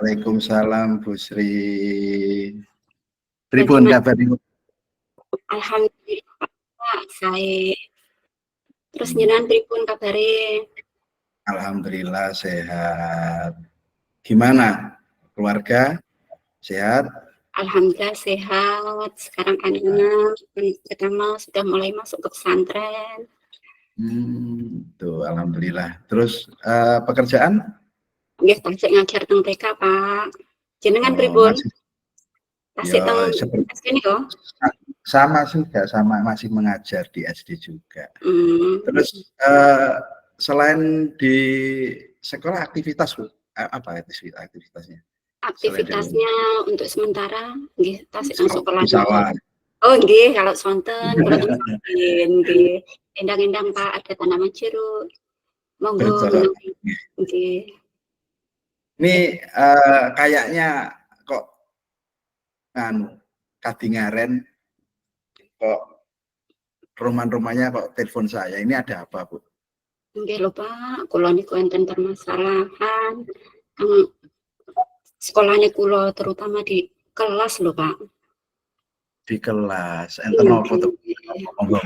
Waalaikumsalam Bu Sri. Pripun kabaripun? Alhamdulillah Pak, saya. Terus jenengan pripun kabare? Alhamdulillah sehat. Gimana? Keluarga sehat? Alhamdulillah sehat. Sekarang anak pertama sudah mulai masuk ke pesantren. Tuh alhamdulillah. Terus pekerjaan? Nggih, tasik ngajar teng TK, Pak. Jenengan pripun? Tasik teng SD yo? Sama juga, sama masih mengajar di SD juga. Terus selain di sekolah aktivitas apa aktivitasnya? Aktivitasnya untuk sementara nggih tasik teng sekolah. Oh nggih, kalau sonten kula nggih. Endang-endang Pak, ada tanaman jeruk. Monggo nggih. Ini kayaknya kok kadingaren kok rumah-rumahnya kok telepon saya. Ini ada apa, Bu? Nggih lho Pak, kula niku enten permasalahan. Sekolahnya kula terutama di kelas lho Pak. Di kelas, enten apa tuh? Monggo.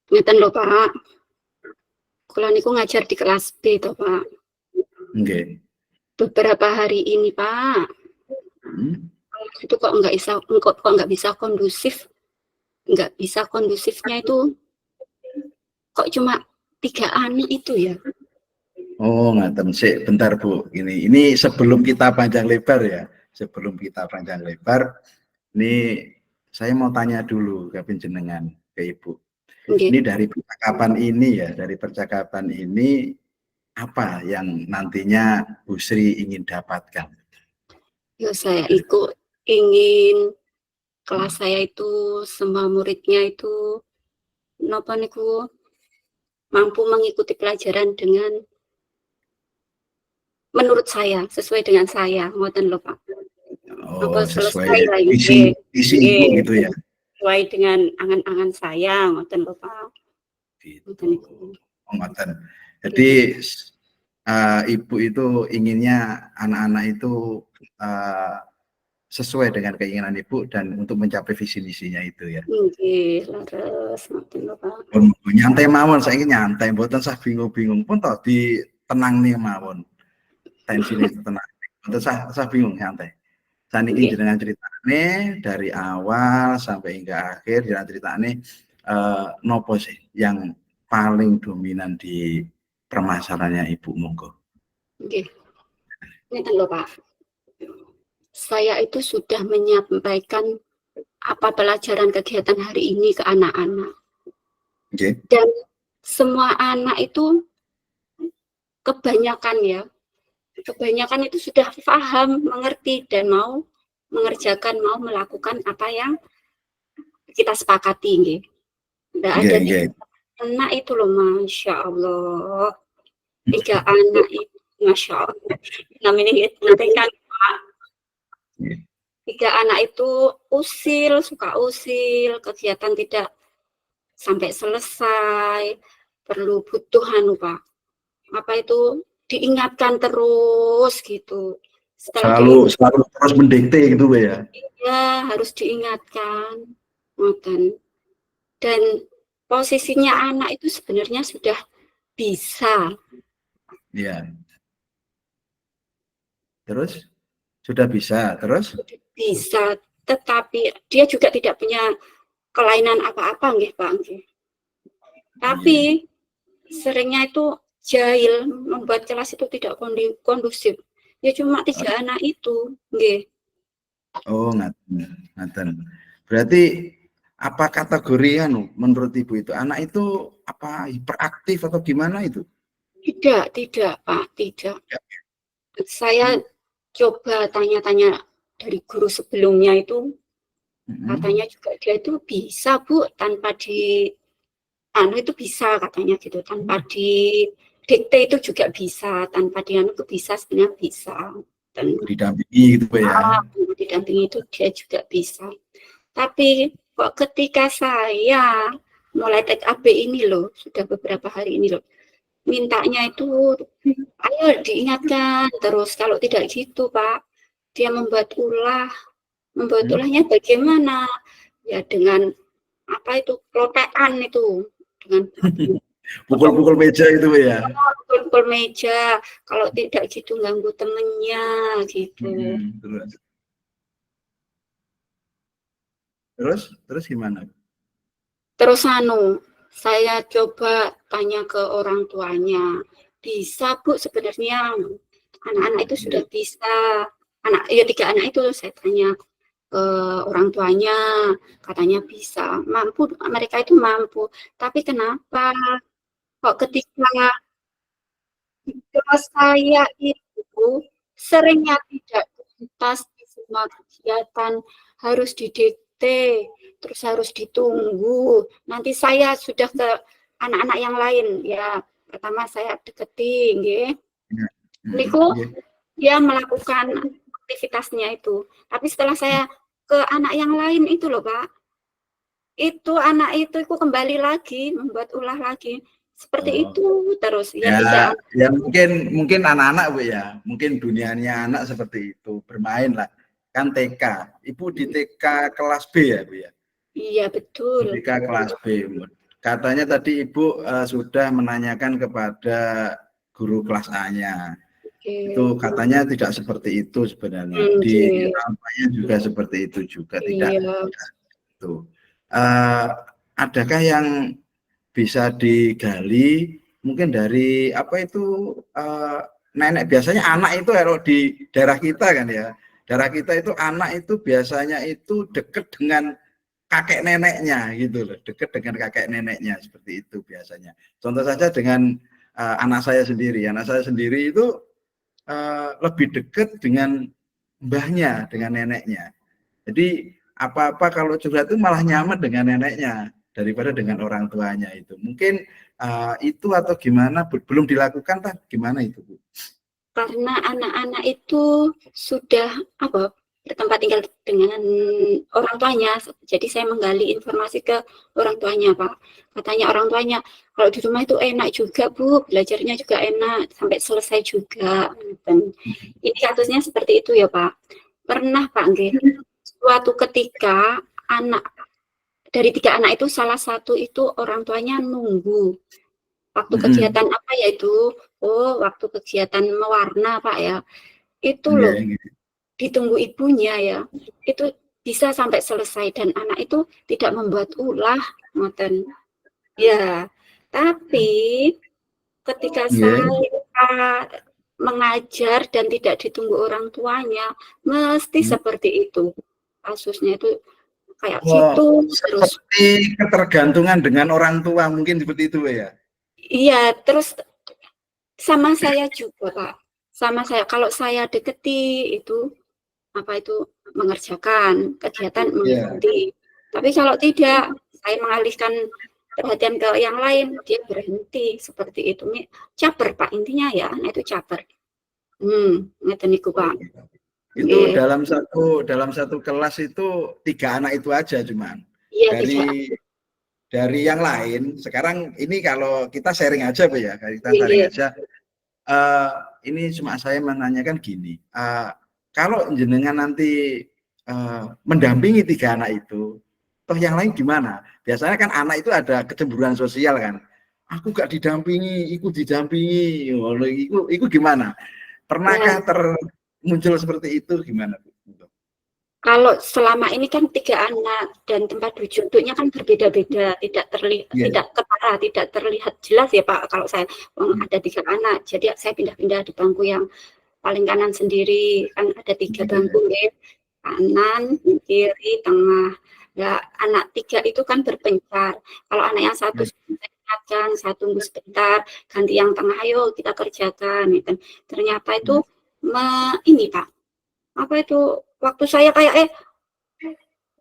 Ngeten lho Pak. Kula niku ngajar di kelas B to Pak. Nggih. Beberapa hari ini Pak. Itu kok nggak bisa kondusif. Nggak bisa kondusifnya itu kok cuma 3 anak itu ya. Oh, ngaten sih, bentar Bu. Ini sebelum kita panjang lebar ya. Sebelum kita panjang lebar, ini saya mau tanya dulu ke jenengan, ke Ibu. Ini dari percakapan ini apa yang nantinya Bu Sri ingin dapatkan? Ya saya ingin kelas saya itu semua muridnya itu napa niku mampu mengikuti pelajaran dengan menurut saya, sesuai dengan saya, ngoten lho Pak. Oh, sesuai visi Ibu gitu ya. Sesuai dengan angan-angan saya, ngoten lho Pak. Gitu. Ngoten. Jadi Ibu itu inginnya anak-anak itu sesuai dengan keinginan Ibu dan untuk mencapai visi misinya itu ya. Nggih, leres ngoten lho Pak. Nyantai mawon, saiki nyantai mboten sah bingung-bingung pun toh ditenangne mawon. Tensine tenang. Mboten sah bingung nyantai. Saniki jenengan ceritane dari awal sampai hingga akhir jenengan ceritane nopo sih yang paling dominan di permasalahannya Ibu, monggo. Nggih. Ngeten lho Pak. Saya itu sudah menyampaikan apa pelajaran kegiatan hari ini ke anak-anak. Okay. Dan semua anak itu kebanyakan itu sudah paham, mengerti, dan mau mengerjakan, mau melakukan apa yang kita sepakati. Nggih. Nggak ada anak itu loh, Masya Allah. 3 anak itu, Masya Allah. Namanya kan Pak. 3 anak itu suka usil, kegiatan tidak sampai selesai, perlu butuhan Pak. Apa itu diingatkan terus gitu. Selalu terus mendikte gitu ya. Iya, harus diingatkan. Dan posisinya anak itu sebenarnya sudah bisa. Iya. Terus sudah bisa, terus? Bisa, tetapi dia juga tidak punya kelainan apa-apa nggih Pak nggih. Tapi seringnya itu jahil, membuat kelas itu tidak kondusif. Ya cuma 3 anak itu, nggih. Oh, ngaten. Berarti apa kategori menurut Ibu itu anak itu apa hiperaktif atau gimana itu? Tidak Pak, tidak. Saya coba tanya-tanya dari guru sebelumnya itu, katanya juga dia itu bisa Bu, tanpa itu bisa katanya gitu, tanpa dikte itu juga bisa, tanpa itu bisa, sebenarnya bisa. Dan didampingi gitu ya. Didampingi itu dia juga bisa. Tapi kok ketika saya mulai TKB ini loh, sudah beberapa hari ini loh, mintanya itu, ayo diingatkan terus. Kalau tidak gitu, Pak, dia membuat ulah. Membuat ulahnya bagaimana? Ya dengan apa itu, klotekan itu, dengan Pukul-pukul meja itu ya. pukul meja. Kalau tidak gitu ganggu temennya gitu. Terus gimana? Terus saya coba tanya ke orang tuanya, bisa Bu sebenarnya anak-anak itu sudah bisa, ya 3 anak itu saya tanya ke orang tuanya, katanya bisa, mampu, mereka itu mampu. Tapi kenapa kok ketika saya itu seringnya tidak tuntas di semua kegiatan, harus didikte, terus harus ditunggu. Nanti saya sudah ke anak-anak yang lain, ya pertama saya deketi, nggih. Niku dia melakukan aktivitasnya itu. Tapi setelah saya ke anak yang lain itu loh, Pak, itu anak itu kembali lagi membuat ulah lagi. Seperti itu terus. Ya mungkin anak-anak Bu ya, mungkin dunianya anak seperti itu, bermain lah. Kan TK, Ibu di TK kelas B ya Bu ya? Iya betul. TK kelas B. Katanya tadi Ibu sudah menanyakan kepada guru kelas A-nya. Itu katanya tidak seperti itu sebenarnya. Di namanya juga seperti itu juga, tidak itu. Adakah yang bisa digali mungkin dari apa itu nenek? Biasanya anak itu kalau di daerah kita kan ya, daerah kita itu anak itu biasanya itu dekat dengan kakek neneknya gitu loh, dekat dengan kakek neneknya seperti itu biasanya. Contoh saja dengan anak saya sendiri itu lebih dekat dengan mbahnya, dengan neneknya. Jadi apa-apa kalau curhat itu malah nyaman dengan neneknya daripada dengan orang tuanya itu. Mungkin itu atau gimana, belum dilakukan tak gimana itu Bu? Karena anak-anak itu sudah bertempat tinggal dengan orang tuanya, jadi saya menggali informasi ke orang tuanya, Pak. Katanya orang tuanya kalau di rumah itu enak juga Bu, belajarnya juga enak sampai selesai juga. Dan ini kasusnya seperti itu ya Pak. Pernah Pak nggih, suatu ketika dari 3 anak itu salah satu itu orang tuanya nunggu waktu kegiatan apa ya itu, waktu kegiatan mewarna Pak ya, itu loh ditunggu ibunya ya, itu bisa sampai selesai dan anak itu tidak membuat ulah, ngoten. Ya, tapi ketika saya mengajar dan tidak ditunggu orang tuanya, mesti seperti itu. Kasusnya itu kayak gitu terus. Seperti ketergantungan dengan orang tua mungkin seperti itu ya. Iya, terus sama saya juga Pak. Sama saya, kalau saya deketi itu mengerjakan kegiatan mengikuti. Tapi kalau tidak, saya mengalihkan perhatian ke yang lain, dia berhenti seperti itu. Caper Pak, intinya ya, nah itu caper. Ngeten niku Pak. Itu dalam satu kelas itu 3 anak itu aja cuman. Dari yang lain sekarang ini kalau kita sharing aja Bu ya, kita sharing aja. Ini cuma saya menanyakan gini, kalau jenengan nanti mendampingi 3 anak itu, toh yang lain gimana? Biasanya kan anak itu ada kecemburuan sosial kan. Aku gak didampingi, ikut didampingi, itu gimana? Pernahkah muncul seperti itu gimana Bu? Kalau selama ini kan 3 anak dan tempat duduknya kan berbeda-beda, tidak terlihat, tidak ketara, tidak terlihat jelas ya Pak. Kalau saya ada 3 anak, jadi saya pindah-pindah di bangku yang paling kanan sendiri, kan ada 3 bangku ya, kanan, kiri, tengah. Nah, anak 3 itu kan berpencar. Kalau anak yang satu ingatkan, saya tunggu sebentar, ganti yang tengah, ayo kita kerjakan. Gitu. Ternyata itu ini Pak, waktu saya kayak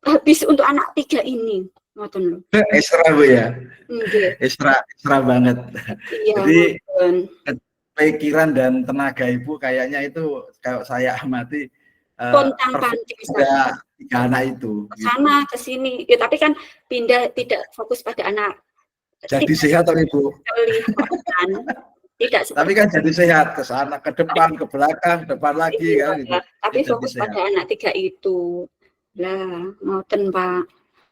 habis untuk anak 3 ini. Ekstra Bu ya. Ekstra banget. Iya, jadi pikiran dan tenaga Ibu kayaknya itu kalau saya amati pontang-panting ada 3 anak itu. Sana ke sini. Ya, tapi kan pindah, tidak fokus pada anak. Jadi sehat atau Ibu? Kelihatan. Tidak Tapi seperti kan jadi sehat, ke sana, ke depan, ke belakang, ke depan lagi kan gitu. tapi Jadi fokus sehat. pada anak 3 itu. Lah, ngoten Pak.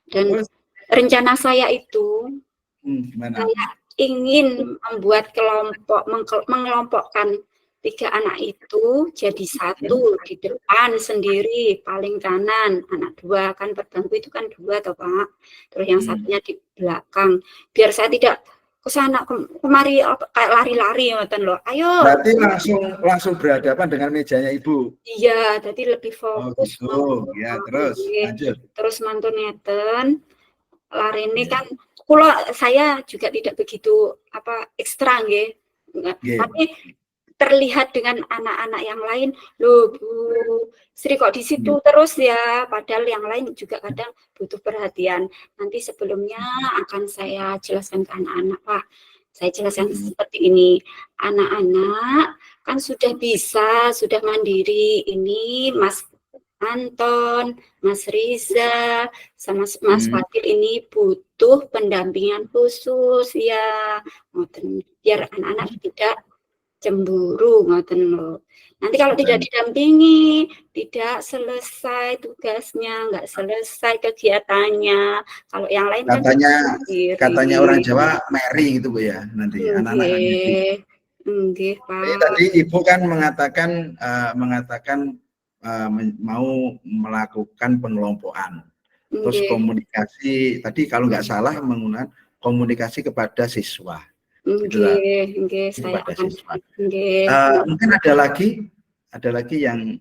Dan Terus rencana saya itu, gimana? saya ingin membuat kelompok, mengelompokkan 3 anak itu jadi satu di depan sendiri, paling kanan, anak 2 kan per bangku itu kan 2 toh Pak. Terus yang satunya di belakang. Biar saya tidak ke sana kemari kayak lari-lari ngoten loh. Ayo. Berarti langsung berhadapan dengan mejanya Ibu. Iya, jadi lebih Oh fokus gitu. Ya, terus nggih. lanjut. Terus mantun ngeten, larene Ya. kan kula saya juga tidak begitu apa ekstra nggih. Ya. Tapi terlihat dengan anak-anak yang lain, "Loh Bu Sri kok di situ terus ya?" Padahal yang lain juga kadang butuh perhatian. Nanti sebelumnya akan saya jelaskan ke anak-anak, Pak. Saya jelaskan seperti ini, anak-anak kan sudah bisa, sudah mandiri. Ini Mas Anton, Mas Riza, sama Mas Fadil ini butuh pendampingan khusus ya, biar anak-anak tidak cemburu ngoten lho. Nanti kalau tidak didampingi, tidak selesai tugasnya, nggak selesai kegiatannya. Kalau yang lain kan Katanya orang Jawa Mary gitu Bu ya, nanti anak-anak kan Mary. Nggih, Jadi Pak. tadi Ibu kan mengatakan mau melakukan pengelompokan. Terus Nggih. komunikasi tadi kalau nggak salah menggunakan komunikasi kepada siswa. Itulah Nggih, saya kepada akan siswa. nggih. Mungkin ada lagi yang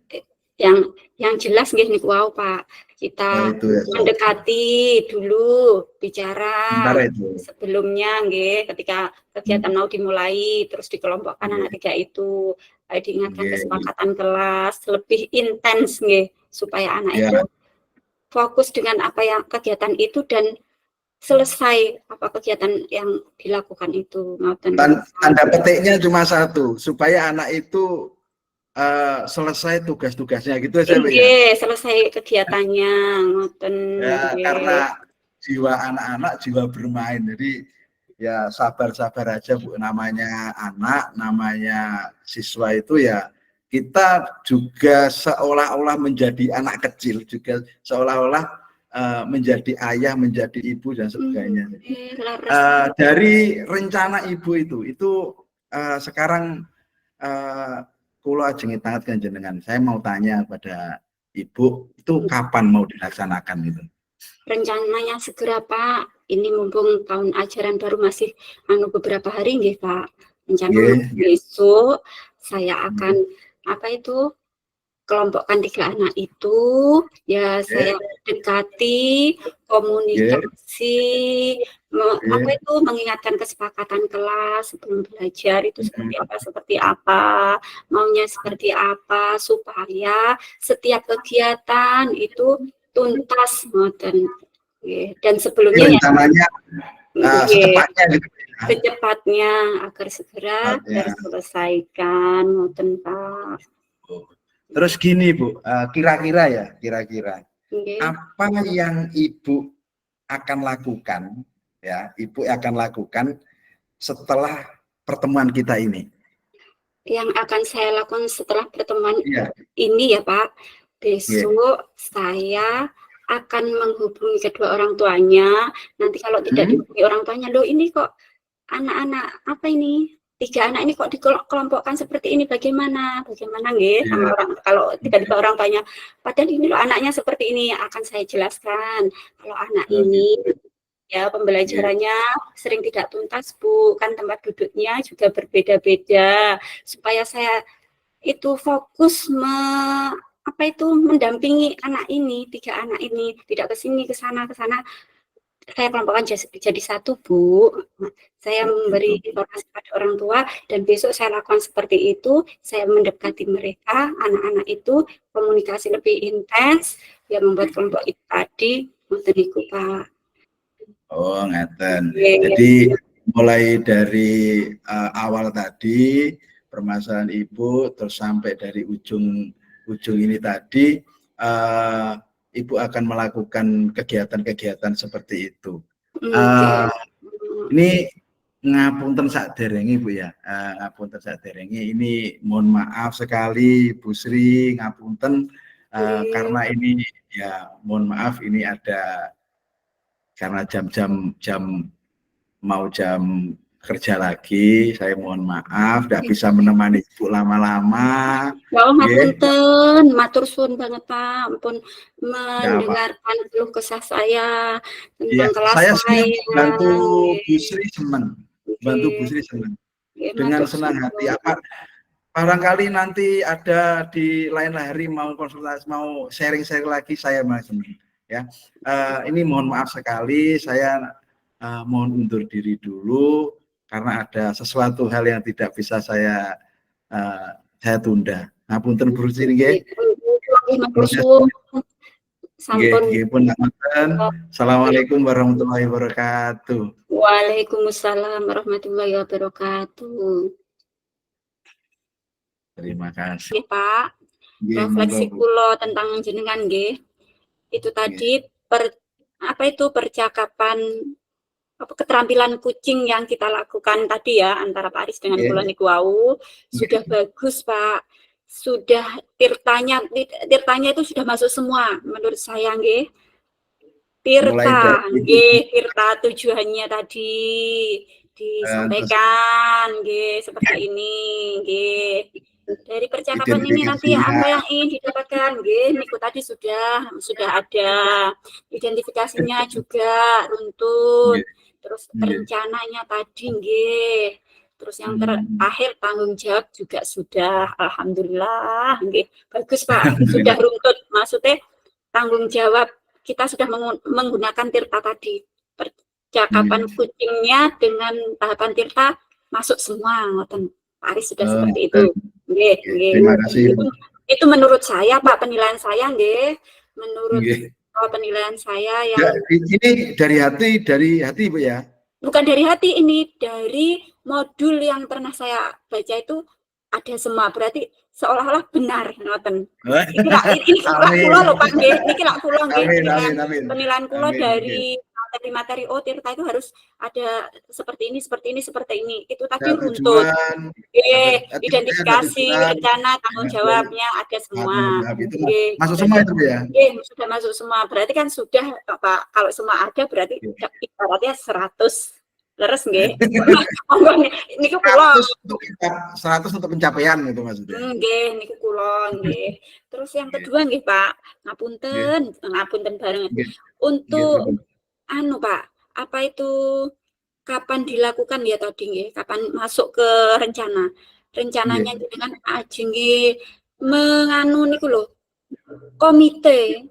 yang jelas nggih niku wau Pak. Kita itu ya. mendekati dulu bicara Sementara itu. sebelumnya nggih ketika kegiatan mau dimulai terus dikelompokkan anak 3 itu diingatkan kesepakatan kelas lebih intens nggih supaya anak itu fokus dengan apa yang kegiatan itu dan selesai apa kegiatan yang dilakukan itu. Tanda petiknya cuma satu, supaya anak itu selesai tugas-tugasnya gitu aja Bu ya. Selesai kegiatannya ngoten. Ya, karena jiwa anak-anak jiwa bermain. Jadi ya sabar-sabar aja Bu, namanya anak, namanya siswa itu ya kita juga seolah-olah menjadi anak kecil, juga seolah-olah menjadi ayah, menjadi ibu dan sebagainya. Dari rencana Ibu itu sekarang kula ajeng tangat kanjenengan. Saya mau tanya pada Ibu, itu kapan mau dilaksanakan itu? Rencananya segera Pak. Ini mumpung tahun ajaran baru masih beberapa hari nggih Pak. Rencananya besok saya akan kelompokkan 3 anak itu ya saya dekati komunikasi mengingatkan kesepakatan kelas sebelum belajar itu seperti apa maunya seperti apa supaya setiap kegiatan itu tuntas ngoten dan sebelumnya rencananya secepatnya gitu. Secepatnya agar segera terselesaikan ngoten Pak. Terus gini Bu, kira-kira apa yang Ibu akan lakukan ya, Ibu akan lakukan setelah pertemuan kita ini? Yang akan saya lakukan setelah pertemuan ini ya Pak, besok saya akan menghubungi kedua orang tuanya. Nanti kalau tidak dihubungi orang tuanya, loh ini kok anak-anak apa ini? 3 anak ini kok dikelompokkan seperti ini, bagaimana nggih sama orang kalau tiba-tiba orang tanya padahal ini loh anaknya seperti ini akan saya jelaskan kalau anak ini ya pembelajarannya sering tidak tuntas Bu, kan tempat duduknya juga berbeda-beda supaya saya itu fokus mendampingi anak ini 3 anak ini tidak ke sini ke sana saya kelompokkan jadi satu Bu. Saya memberi informasi pada orang tua dan besok saya lakukan seperti itu. Saya mendekati mereka, anak-anak itu komunikasi lebih intens, yang membuat kelompok itu tadi, ngoten iku Pak. Oh ngeten. Jadi mulai dari awal tadi permasalahan Ibu terus sampai dari ujung ini tadi. Ibu akan melakukan kegiatan-kegiatan seperti itu. Ini ngapunten saderenge Bu ya. Ngapunten saderenge, ini mohon maaf sekali Bu Sri, ngapunten karena ini ya mohon maaf ini ada karena jam mau jam kerja lagi, saya mohon maaf tidak bisa menemani Ibu lama-lama. Ya ngapunten, matur suwun banget Pak, ampun mendengarkan keluh kesah saya tentang kelas saya. Saya bantu Bu Sri senang. Bantu Bu Sri senang. Dengan senang hati. Barangkali nanti ada di lain hari mau konsultasi, mau sharing-sharing lagi, saya masih senang. Ya, ini mohon maaf sekali, saya mohon undur diri dulu karena ada sesuatu hal yang tidak bisa saya tunda. Ngapunten Bu Sri nggih. Assalamualaikum warahmatullahi wabarakatuh. Waalaikumsalam warahmatullahi wabarakatuh. Terima kasih. Pak, refleksi kula tentang jenengan nggih. Itu tadi percakapan keterampilan kucing yang kita lakukan tadi ya antara Pak Aris dengan kula niku wau sudah bagus Pak. Sudah tirtanya itu sudah masuk semua menurut saya nggih. Tirta tujuannya tadi disampaikan nggih seperti ini nggih. Dari percakapan ini nanti apa yang ingin didapatkan nggih niku tadi sudah ada identifikasinya juga runtun, terus rencananya tadi nggih. Terus yang terakhir tanggung jawab juga sudah, alhamdulillah nggih. Bagus Pak, sudah runtut maksudnya tanggung jawab kita sudah menggunakan tirta tadi. Percakapan kucingnya dengan tahapan tirta masuk semua ngoten. Pak Aris sudah seperti itu. Nggih, nggih. Terima kasih. Itu menurut saya Pak, penilaian saya nggih. Menurut penilaian saya yang ini dari hati Bu ya. Bukan dari hati, ini dari modul yang pernah saya baca itu ada semua, berarti seolah-olah benar ngoten. Ini kula lho Pak nggih, niki lak kula nggih penilaian kula dari materi-materi tirta itu harus ada seperti ini. Itu tadi runtut. Identifikasi, rencana, tanggung jawabnya ada semua. Masuk semua itu ya? Sudah masuk semua. Berarti kan sudah Pak, kalau semua ada berarti ibaratnya 100. Leres nggih. Niku kula 100 untuk pencapaian itu maksudnya. Nggih, niku kula nggih. Terus yang kedua nggih Pak, ngapunten banget. Untuk Pak, apa itu kapan dilakukan ya tadi nggih? Kapan masuk ke rencana? Rencananya dengan ajeng nggih niku lho. Komite.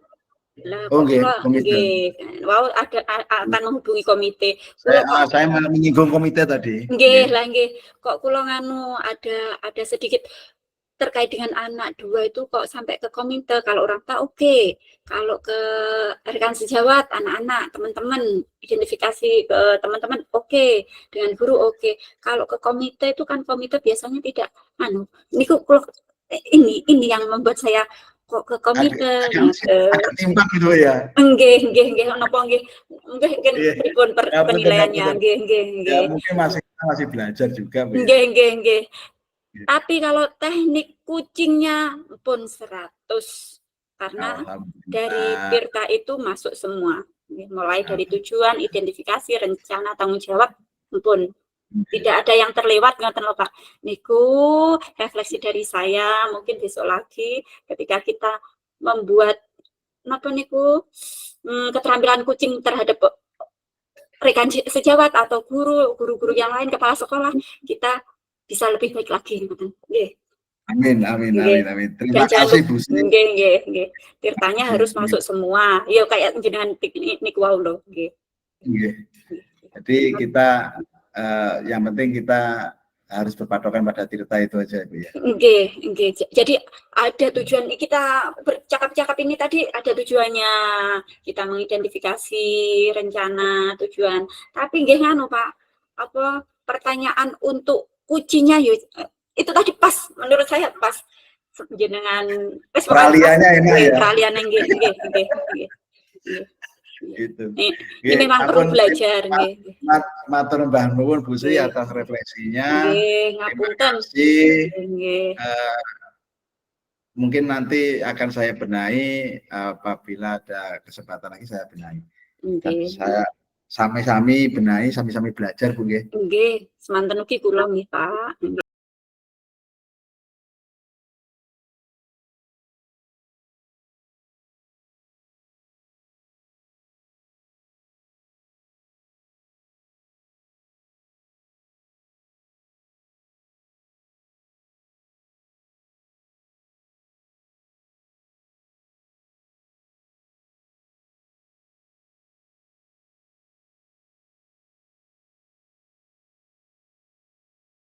Lah komite. Wow, akan menghubungi komite. Saya menyinggung komite tadi. Nggih, lah nggih. Kok kula ada sedikit terkait dengan anak 2 itu kok sampai ke komite. Kalau orang tua oke. Kalau ke rekan sejawat, anak-anak, teman-teman, identifikasi ke teman-teman oke. Dengan guru oke. Kalau ke komite itu kan komite biasanya tidak niku ini yang membuat saya kok ke komite agak timpang gitu ya. Nggih napa nggih pripun penilaiannya nggih. Ya, mungkin masih belajar juga Bu. Nggih. Tapi kalau teknik kucingnya pun 100 karena dari tirta itu masuk semua. Mulai dari tujuan, identifikasi, rencana, tanggung jawab pun tidak ada yang terlewat ngoten lho Pak. Niku refleksi dari saya, mungkin besok lagi ketika kita membuat keterampilan kucing terhadap rekan sejawat atau guru-guru yang lain, kepala sekolah, kita bisa lebih baik lagi ngoten. Nggih. Amin. Terima kasih Bu Sri. Nggih. Tirtanya harus masuk semua. Ya kayak jenengan niku wau lho, nggih. Jadi kita yang penting kita harus berpatokan pada tirta itu aja Bu ya. Nggih. Jadi ada tujuan kita bercakap-cakap ini tadi ada tujuannya. Kita mengidentifikasi rencana, tujuan. Tapi nggih Pak, pertanyaan untuk kucingnya itu tadi pas, menurut saya pas jenengan peraliannya enak ya. Peraliannya nggih. Gitu. Ini memang perlu belajar nggih. Matur Mbah nuwun Bu Sri Nggih. atas refleksinya. Nggih, Terima ngapunten. kasih. Nggih. Mungkin nanti akan saya benahi apabila ada kesempatan lagi saya benahi. Dan Nggih. saya sami-sami benahi, sami-sami belajar Bu nggih. Nggih, semanten ugi kula nggih, Pak.